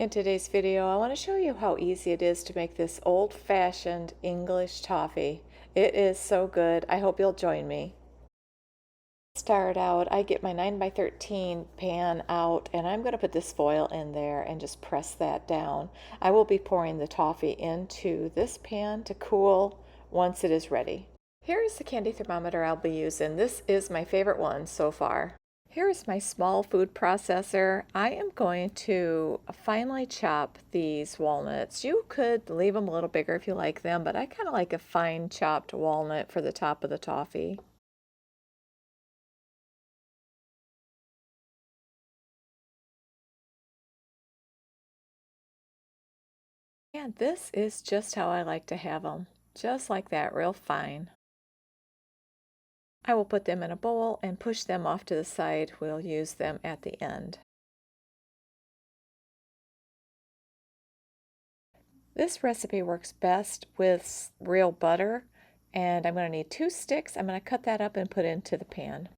In today's video, I want to show you how easy it is to make this old-fashioned English toffee. It is so good. I hope you'll join me. Start out, I get my 9 by 13 pan out and I'm going to put this foil in there and just press that down. I will be pouring the toffee into this pan to cool once it is ready. Here is the candy thermometer I'll be using. This is my favorite one so far. Here is my small food processor. I am going to finely chop these walnuts. You could leave them a little bigger if you like them, but I kind of like a fine chopped walnut for the top of the toffee. And this is just how I like to have them, just like that, real fine. I will put them in a bowl and push them off to the side. We'll use them at the end. This recipe works best with real butter, and I'm going to need 2 sticks. I'm going to cut that up and put into the pan.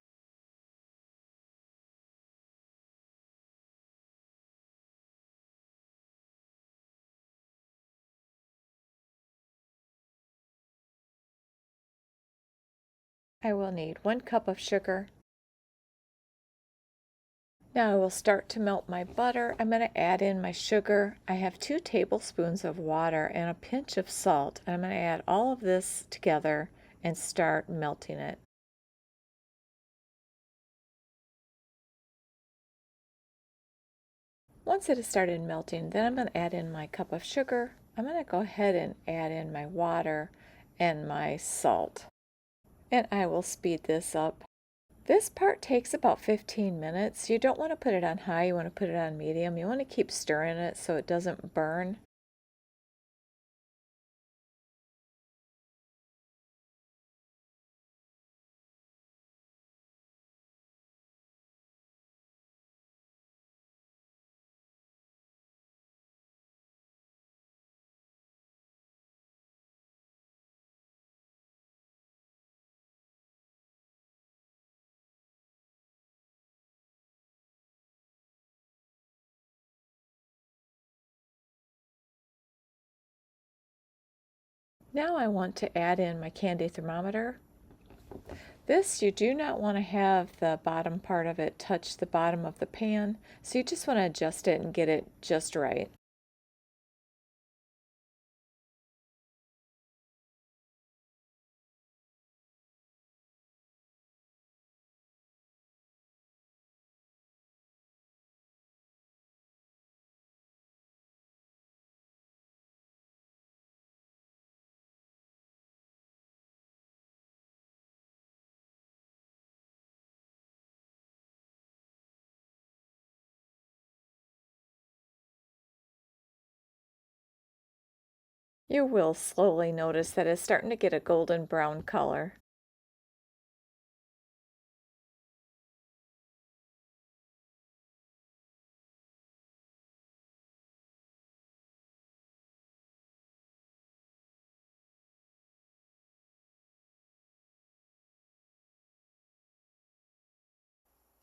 I will need 1 cup of sugar. Now I will start to melt my butter. I'm going to add in my sugar. I have 2 tablespoons of water and a pinch of salt. I'm going to add all of this together and start melting it. Once it has started melting, then I'm going to add in my cup of sugar. I'm going to go ahead and add in my water and my salt. And I will speed this up. This part takes about 15 minutes. You don't want to put it on high, you want to put it on medium. You want to keep stirring it so it doesn't burn. Now I want to add in my candy thermometer. This, you do not want to have the bottom part of it touch the bottom of the pan, so you just want to adjust it and get it just right. You will slowly notice that it's starting to get a golden brown color.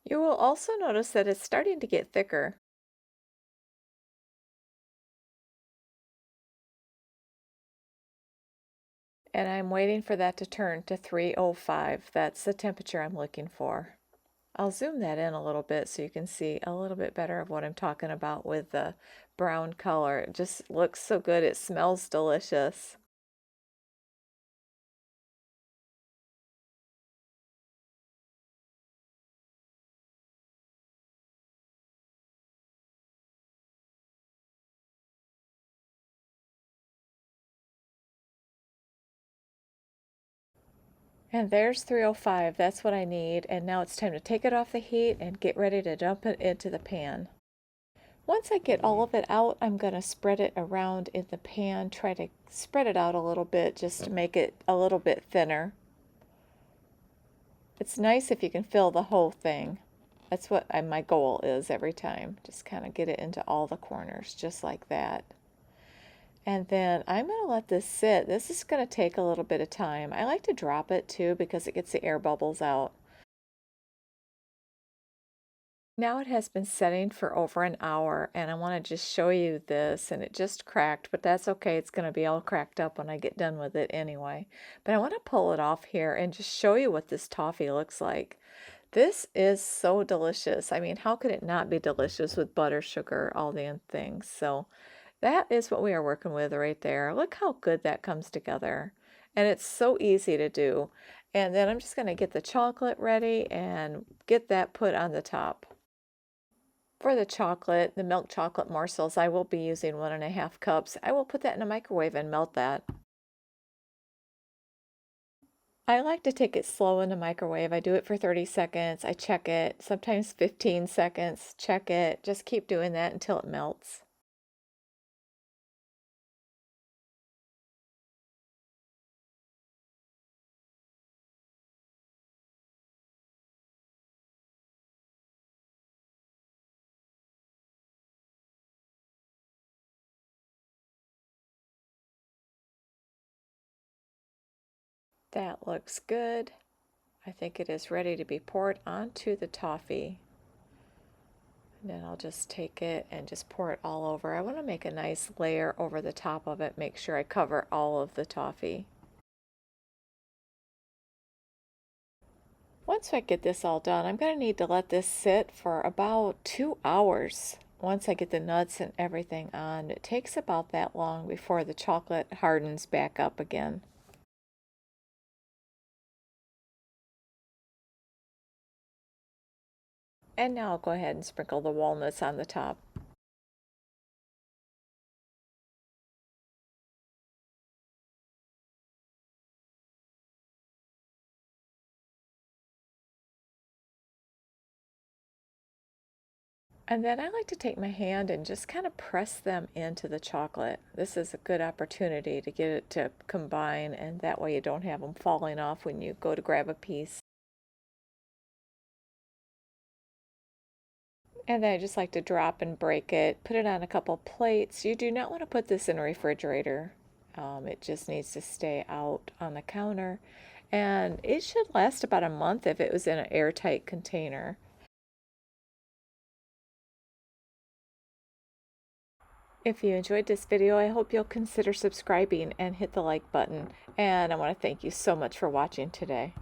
You will also notice that it's starting to get thicker. And I'm waiting for that to turn to 305. That's the temperature I'm looking for. I'll zoom that in a little bit so you can see a little bit better of what I'm talking about with the brown color. It just looks so good. It smells delicious. And there's 305. That's what I need. And now it's time to take it off the heat and get ready to dump it into the pan. Once I get all of it out, I'm going to spread it around in the pan. Try to spread it out a little bit just to make it a little bit thinner. It's nice if you can fill the whole thing. That's what my goal is every time. Just kind of get it into all the corners, just like that. And then I'm going to let this sit. This is going to take a little bit of time. I like to drop it too because it gets the air bubbles out. Now it has been setting for over an hour, and I want to just show you this, and it just cracked, but that's okay. It's going to be all cracked up when I get done with it anyway. But I want to pull it off here and just show you what this toffee looks like. This is so delicious. I mean, how could it not be delicious with butter, sugar, all the things? So that is what we are working with right there. Look how good that comes together. And it's so easy to do. And then I'm just going to get the chocolate ready and get that put on the top. For the chocolate, the milk chocolate morsels, I will be using 1.5 cups. I will put that in a microwave and melt that. I like to take it slow in the microwave. I do it for 30 seconds. I check it, sometimes 15 seconds, check it. Just keep doing that until it melts. That looks good. I think it is ready to be poured onto the toffee. And then I'll just take it and just pour it all over. I want to make a nice layer over the top of it, make sure I cover all of the toffee. Once I get this all done, I'm going to need to let this sit for about 2 hours. Once I get the nuts and everything on, it takes about that long before the chocolate hardens back up again. And now I'll go ahead and sprinkle the walnuts on the top. And then I like to take my hand and just kind of press them into the chocolate. This is a good opportunity to get it to combine, and that way you don't have them falling off when you go to grab a piece. And then I just like to drop and break it, put it on a couple plates. You do not want to put this in a refrigerator. It just needs to stay out on the counter. And it should last about a month if it was in an airtight container. If you enjoyed this video, I hope you'll consider subscribing and hit the like button. And I want to thank you so much for watching today.